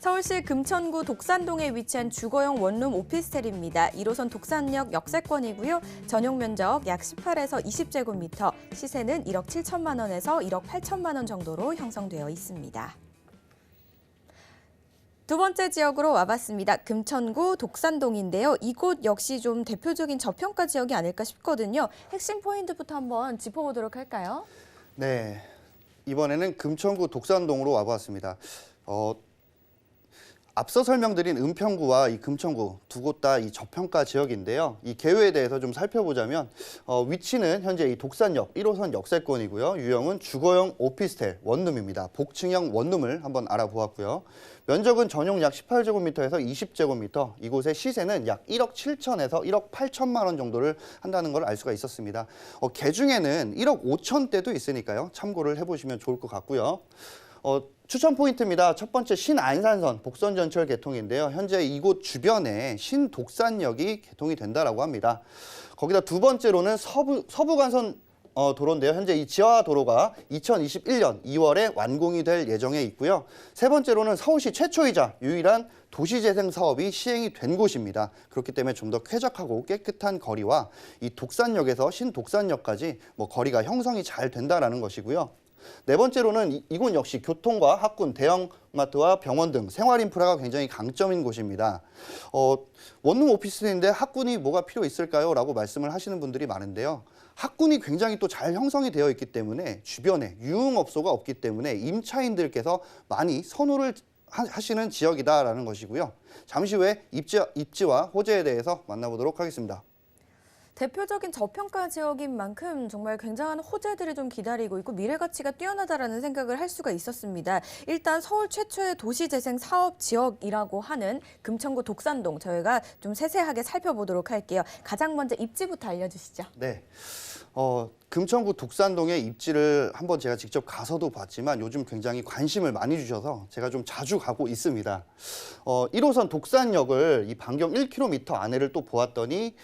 서울시 금천구 독산동에 위치한 주거용 원룸 오피스텔입니다. 1호선 독산역 역세권이고요. 전용 면적 약 18에서 20제곱미터, 시세는 1억 7천만 원에서 1억 8천만 원 정도로 형성되어 있습니다. 두 번째 지역으로 와봤습니다. 금천구 독산동인데요. 이곳 역시 좀 대표적인 저평가 지역이 아닐까 싶거든요. 핵심 포인트부터 한번 짚어보도록 할까요? 네, 이번에는 금천구 독산동으로 와봤습니다. 앞서 설명드린 은평구와 이 금천구 두 곳 다 이 저평가 지역인데요. 이 개요에 대해서 좀 살펴보자면 위치는 현재 이 독산역 1호선 역세권이고요. 유형은 주거용 오피스텔 원룸입니다. 복층형 원룸을 한번 알아보았고요. 면적은 전용 약 18제곱미터에서 20제곱미터, 이곳의 시세는 약 1억 7천에서 1억 8천만 원 정도를 한다는 걸 알 수가 있었습니다. 개중에는 1억 5천대도 있으니까요. 참고를 해보시면 좋을 것 같고요. 추천 포인트입니다. 첫 번째 신안산선 복선전철 개통인데요. 현재 이곳 주변에 신독산역이 개통이 된다라고 합니다. 거기다 두 번째로는 서부간선 도로인데요. 현재 이 지하 도로가 2021년 2월에 완공이 될 예정에 있고요. 세 번째로는 서울시 최초이자 유일한 도시재생 사업이 시행이 된 곳입니다. 그렇기 때문에 좀 더 쾌적하고 깨끗한 거리와 이 독산역에서 신독산역까지 거리가 형성이 잘 된다라는 것이고요. 네 번째로는 이곳 역시 교통과 학군, 대형마트와 병원 등 생활 인프라가 굉장히 강점인 곳입니다. 원룸 오피스인데 학군이 뭐가 필요 있을까요? 라고 말씀을 하시는 분들이 많은데요. 학군이 굉장히 또 잘 형성이 되어 있기 때문에 주변에 유흥업소가 없기 때문에 임차인들께서 많이 선호를 하시는 지역이다라는 것이고요. 잠시 후에 입지와 호재에 대해서 만나보도록 하겠습니다. 대표적인 저평가 지역인 만큼 정말 굉장한 호재들이 좀 기다리고 있고 미래 가치가 뛰어나다라는 생각을 할 수가 있었습니다. 일단 서울 최초의 도시재생 사업 지역이라고 하는 금천구 독산동, 저희가 좀 세세하게 살펴보도록 할게요. 가장 먼저 입지부터 알려주시죠. 네. 금천구 독산동의 입지를 한번 제가 직접 가서도 봤지만 요즘 굉장히 관심을 많이 주셔서 제가 좀 자주 가고 있습니다. 1호선 독산역을 이 반경 1km 안에를 또 보았더니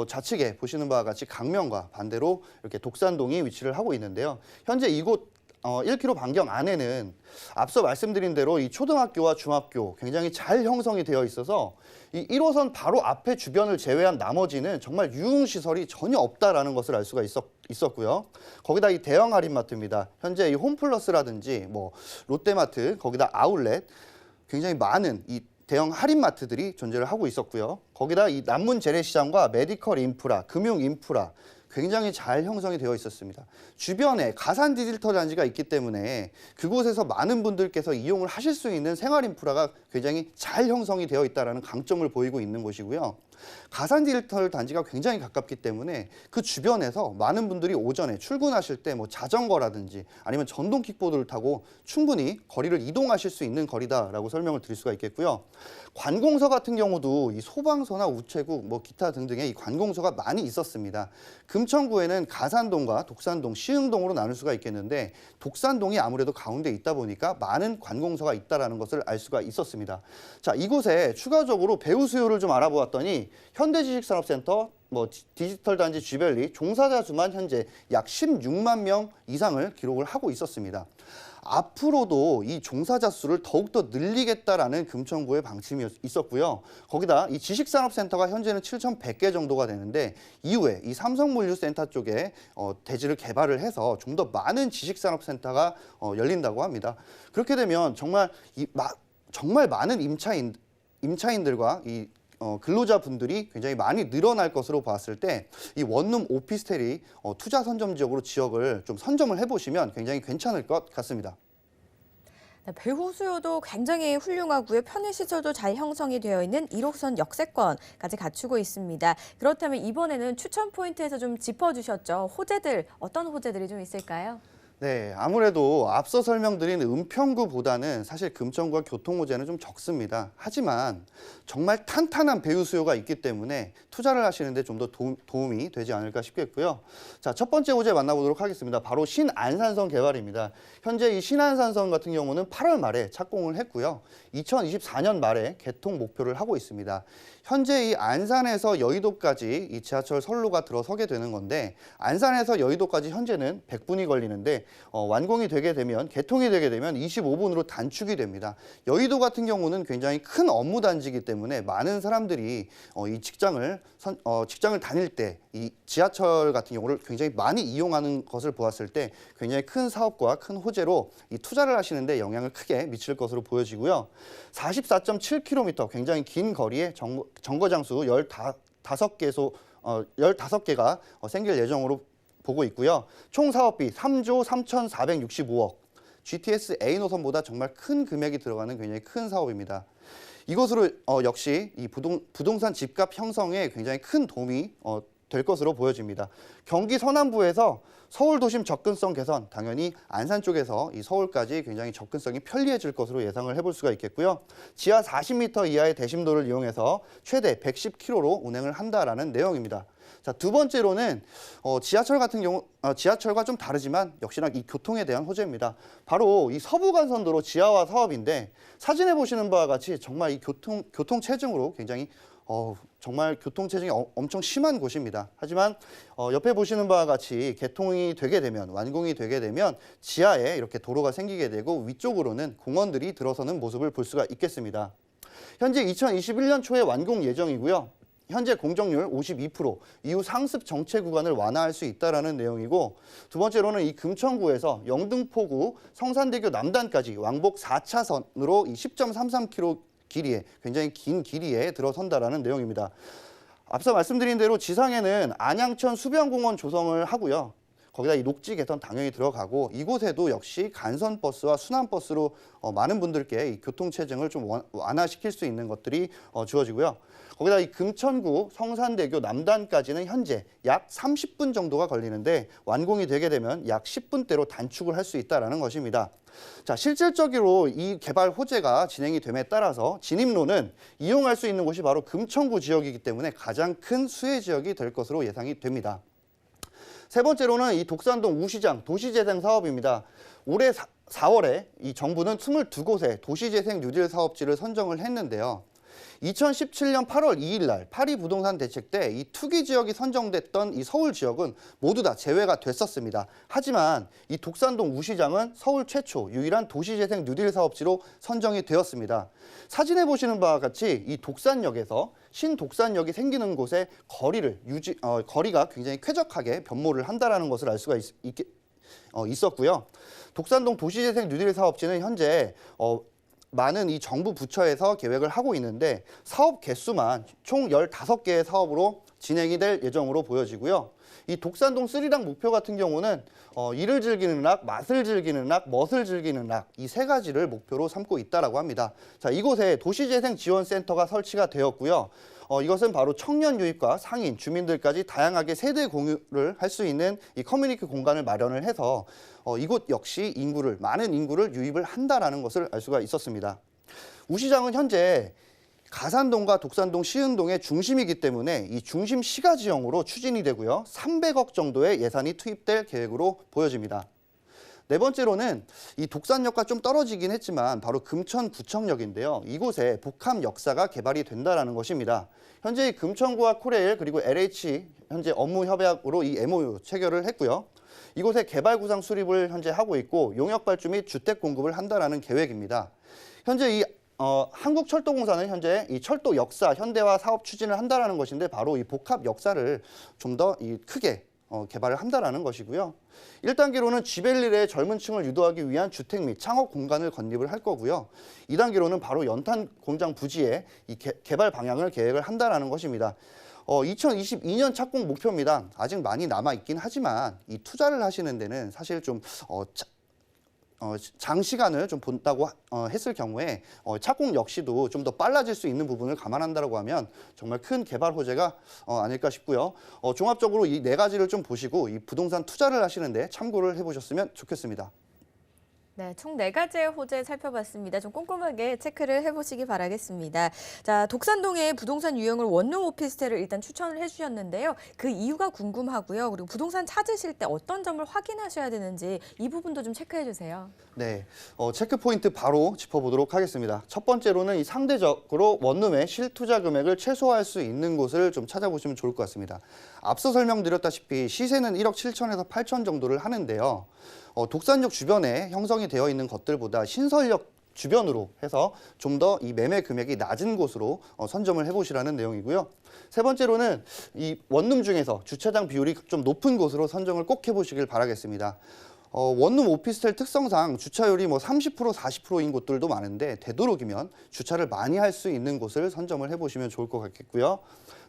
좌측에 보시는 바와 같이 강명과 반대로 이렇게 독산동이 위치를 하고 있는데요. 현재 이곳 1km 반경 안에는 앞서 말씀드린 대로 이 초등학교와 중학교 굉장히 잘 형성이 되어 있어서 이 1호선 바로 앞에 주변을 제외한 나머지는 정말 유흥시설이 전혀 없다라는 것을 알 수가 있었고요. 거기다 이 대형 할인마트입니다. 현재 이 홈플러스라든지 롯데마트, 거기다 아울렛, 굉장히 많은 이 대형 할인마트들이 존재를 하고 있었고요. 거기다 이 남문 재래시장과 메디컬 인프라, 금융 인프라 굉장히 잘 형성이 되어 있었습니다. 주변에 가산 디지털 단지가 있기 때문에 그곳에서 많은 분들께서 이용을 하실 수 있는 생활 인프라가 굉장히 잘 형성이 되어 있다는 강점을 보이고 있는 곳이고요. 가산 디지털 단지가 굉장히 가깝기 때문에 그 주변에서 많은 분들이 오전에 출근하실 때 자전거라든지 아니면 전동 킥보드를 타고 충분히 거리를 이동하실 수 있는 거리다라고 설명을 드릴 수가 있겠고요. 관공서 같은 경우도 이 소방서나 우체국, 기타 등등의 이 관공서가 많이 있었습니다. 금천구에는 가산동과 독산동, 시흥동으로 나눌 수가 있겠는데 독산동이 아무래도 가운데 있다 보니까 많은 관공서가 있다는 것을 알 수가 있었습니다. 자, 이곳에 추가적으로 배우 수요를 좀 알아보았더니 현대지식산업센터, 디지털 단지 쥐벨리 종사자 수만 현재 약 16만 명 이상을 기록을 하고 있었습니다. 앞으로도 이 종사자 수를 더욱더 늘리겠다라는 금천구의 방침이 있었고요. 거기다 이 지식산업센터가 현재는 7,100개 정도가 되는데 이후에 이 삼성물류센터 쪽에 대지를 개발을 해서 좀 더 많은 지식산업센터가 열린다고 합니다. 그렇게 되면 정말 많은 임차인들과 이 근로자분들이 굉장히 많이 늘어날 것으로 봤을 때 이 원룸 오피스텔이 투자 선점 지역으로 지역을 좀 선점을 해보시면 굉장히 괜찮을 것 같습니다. 네, 배후 수요도 굉장히 훌륭하고요. 편의시설도 잘 형성이 되어 있는 1호선 역세권까지 갖추고 있습니다. 그렇다면 이번에는 추천 포인트에서 좀 짚어주셨죠. 호재들, 어떤 호재들이 좀 있을까요? 네, 아무래도 앞서 설명드린 은평구보다는 사실 금천구와 교통호재는 좀 적습니다. 하지만 정말 탄탄한 배우 수요가 있기 때문에 투자를 하시는데 좀 더 도움이 되지 않을까 싶겠고요. 자, 첫 번째 호재 만나보도록 하겠습니다. 바로 신안산선 개발입니다. 현재 이 신안산선 같은 경우는 8월 말에 착공을 했고요. 2024년 말에 개통 목표를 하고 있습니다. 현재 이 안산에서 여의도까지 이 지하철 선로가 들어서게 되는 건데 안산에서 여의도까지 현재는 100분이 걸리는데 완공이 되게 되면 개통이 되게 되면 25분으로 단축이 됩니다. 여의도 같은 경우는 굉장히 큰 업무 단지이기 때문에 많은 사람들이 이 직장을 다닐 때 이 지하철 같은 경우를 굉장히 많이 이용하는 것을 보았을 때 굉장히 큰 사업과 큰 호재로 이 투자를 하시는데 영향을 크게 미칠 것으로 보여지고요. 44.7km 굉장히 긴 거리에 정거장수 15개가 생길 예정으로 보고 있고요. 총 사업비 3조 3,465억. GTS A 노선보다 정말 큰 금액이 들어가는 굉장히 큰 사업입니다. 이것으로 역시 이 부동산 집값 형성에 굉장히 큰 도움이 될 것으로 보여집니다. 경기 서남부에서 서울 도심 접근성 개선, 당연히 안산 쪽에서 이 서울까지 굉장히 접근성이 편리해질 것으로 예상을 해볼 수가 있겠고요. 지하 40m 이하의 대심도를 이용해서 최대 110km로 운행을 한다라는 내용입니다. 자, 두 번째로는 지하철 같은 경우 지하철과 좀 다르지만 역시나 이 교통에 대한 호재입니다. 바로 이 서부간선도로 지하화 사업인데 사진에 보시는 바와 같이 정말 이 교통 체증으로 굉장히 정말 교통체증이 엄청 심한 곳입니다. 하지만 옆에 보시는 바와 같이 개통이 되게 되면, 완공이 되게 되면 지하에 이렇게 도로가 생기게 되고 위쪽으로는 공원들이 들어서는 모습을 볼 수가 있겠습니다. 현재 2021년 초에 완공 예정이고요. 현재 공정률 52%, 이후 상습 정체 구간을 완화할 수 있다라는 내용이고, 두 번째로는 이 금천구에서 영등포구 성산대교 남단까지 왕복 4차선으로 이 10.33km 길이에, 굉장히 긴 길이에 들어선다라는 내용입니다. 앞서 말씀드린 대로 지상에는 안양천 수변공원 조성을 하고요. 거기다 이 녹지 개선 당연히 들어가고, 이곳에도 역시 간선버스와 순환버스로 많은 분들께 이 교통체증을 좀 완화시킬 수 있는 것들이 주어지고요. 거기다 이 금천구 성산대교 남단까지는 현재 약 30분 정도가 걸리는데 완공이 되게 되면 약 10분대로 단축을 할 수 있다는 것입니다. 자, 실질적으로 이 개발 호재가 진행이 됨에 따라서 진입로는 이용할 수 있는 곳이 바로 금천구 지역이기 때문에 가장 큰 수혜 지역이 될 것으로 예상이 됩니다. 세 번째로는 이 독산동 우시장 도시재생 사업입니다. 올해 4월에 이 정부는 22곳의 도시재생 뉴딜 사업지를 선정을 했는데요. 2017년 8월 2일 날 파리 부동산 대책 때 이 투기 지역이 선정됐던 이 서울 지역은 모두 다 제외가 됐었습니다. 하지만 이 독산동 우시장은 서울 최초 유일한 도시재생 뉴딜 사업지로 선정이 되었습니다. 사진에 보시는 바와 같이 이 독산역에서 신독산역이 생기는 곳의 거리가 굉장히 쾌적하게 변모를 한다라는 것을 알 수가 있었고요. 독산동 도시재생 뉴딜 사업지는 현재 많은 이 정부 부처에서 계획을 하고 있는데 사업 개수만 총 15개의 사업으로 진행이 될 예정으로 보여지고요. 이 독산동 스리랑 목표 같은 경우는 이를 즐기는 락, 맛을 즐기는 락, 멋을 즐기는 락, 이 세 가지를 목표로 삼고 있다라고 합니다. 자, 이곳에 도시재생지원센터가 설치가 되었고요. 이것은 바로 청년 유입과 상인, 주민들까지 다양하게 세대 공유를 할 수 있는 이 커뮤니티 공간을 마련을 해서 이곳 역시 많은 인구를 유입을 한다라는 것을 알 수가 있었습니다. 우시장은 현재 가산동과 독산동, 시흥동의 중심이기 때문에 이 중심 시가 지형으로 추진이 되고요. 300억 정도의 예산이 투입될 계획으로 보여집니다. 네 번째로는 이 독산역과 좀 떨어지긴 했지만 바로 금천구청역인데요. 이곳에 복합 역사가 개발이 된다는 것입니다. 현재 금천구와 코레일 그리고 LH 현재 업무 협약으로 이 MOU 체결을 했고요. 이곳에 개발 구상 수립을 현재 하고 있고 용역 발주 및 주택 공급을 한다라는 계획입니다. 현재 한국철도공사는 현재 이 철도 역사 현대화 사업 추진을 한다라는 것인데 바로 이 복합 역사를 좀 더 크게 개발을 한다라는 것이고요. 1단계로는 G밸리의 젊은 층을 유도하기 위한 주택 및 창업 공간을 건립을 할 거고요. 2단계로는 바로 연탄 공장 부지에 이 개발 방향을 계획을 한다라는 것입니다. 2022년 착공 목표입니다. 아직 많이 남아 있긴 하지만 이 투자를 하시는 데는 사실 좀 장시간을 좀 본다고 했을 경우에 착공 역시도 좀 더 빨라질 수 있는 부분을 감안한다고 하면 정말 큰 개발 호재가 아닐까 싶고요. 종합적으로 이 네 가지를 좀 보시고 이 부동산 투자를 하시는데 참고를 해보셨으면 좋겠습니다. 네, 총 4가지의 호재 살펴봤습니다. 좀 꼼꼼하게 체크를 해보시기 바라겠습니다. 자, 독산동의 부동산 유형을 원룸 오피스텔을 일단 추천을 해주셨는데요. 그 이유가 궁금하고요. 그리고 부동산 찾으실 때 어떤 점을 확인하셔야 되는지 이 부분도 좀 체크해주세요. 네, 체크 포인트 바로 짚어보도록 하겠습니다. 첫 번째로는 이 상대적으로 원룸의 실투자 금액을 최소화할 수 있는 곳을 좀 찾아보시면 좋을 것 같습니다. 앞서 설명드렸다시피 시세는 1억 7천에서 8천 정도를 하는데요. 독산역 주변에 형성이 되어 있는 것들보다 신설역 주변으로 해서 좀 더 이 매매 금액이 낮은 곳으로 선점을 해보시라는 내용이고요. 세 번째로는 이 원룸 중에서 주차장 비율이 좀 높은 곳으로 선정을 꼭 해보시길 바라겠습니다. 원룸 오피스텔 특성상 주차율이 뭐 30%, 40%인 곳들도 많은데 되도록이면 주차를 많이 할 수 있는 곳을 선점을 해보시면 좋을 것 같겠고요.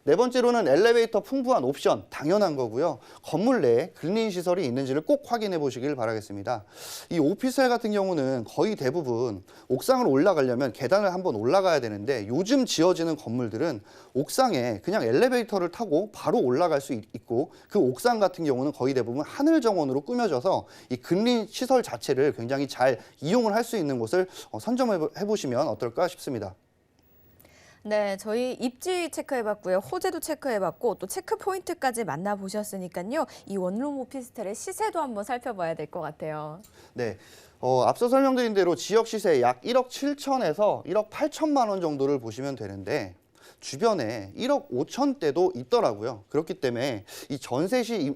네 번째로는 엘리베이터 풍부한 옵션, 당연한 거고요. 건물 내에 근린 시설이 있는지를 꼭 확인해 보시길 바라겠습니다. 이 오피스텔 같은 경우는 거의 대부분 옥상을 올라가려면 계단을 한번 올라가야 되는데 요즘 지어지는 건물들은 옥상에 그냥 엘리베이터를 타고 바로 올라갈 수 있고 그 옥상 같은 경우는 거의 대부분 하늘 정원으로 꾸며져서 이 근린 시설 자체를 굉장히 잘 이용을 할 수 있는 곳을 선점해 보시면 어떨까 싶습니다. 네, 저희 입지 체크해봤고요. 호재도 체크해봤고 또 체크 포인트까지 만나보셨으니까요. 이 원룸 오피스텔의 시세도 한번 살펴봐야 될 것 같아요. 네. 앞서 설명드린 대로 지역 시세 약 1억 7천에서 1억 8천만 원 정도를 보시면 되는데 주변에 1억 5천대도 있더라고요. 그렇기 때문에 이 전세 시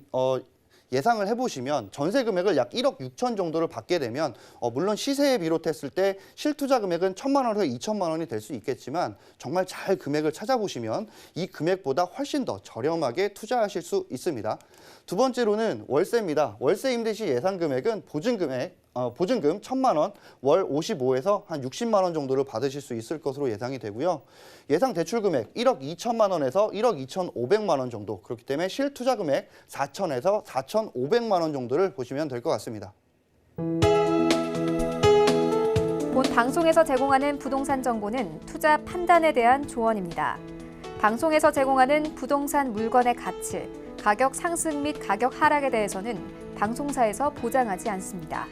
예상을 해보시면 전세 금액을 약 1억 6천 정도를 받게 되면 물론 시세에 비롯했을 때 실투자 금액은 1천만 원에서 2천만 원이 될 수 있겠지만 정말 잘 금액을 찾아보시면 이 금액보다 훨씬 더 저렴하게 투자하실 수 있습니다. 두 번째로는 월세입니다. 월세 임대 시 예상 금액은 보증금 1천만 원, 월 55에서 한 60만 원 정도를 받으실 수 있을 것으로 예상이 되고요. 예상 대출 금액 1억 2천만 원에서 1억 2,500만 원 정도, 그렇기 때문에 실투자 금액 4천에서 4,500만 원 정도를 보시면 될 것 같습니다. 본 방송에서 제공하는 부동산 정보는 투자 판단에 대한 조언입니다. 방송에서 제공하는 부동산 물건의 가치, 가격 상승 및 가격 하락에 대해서는 방송사에서 보장하지 않습니다.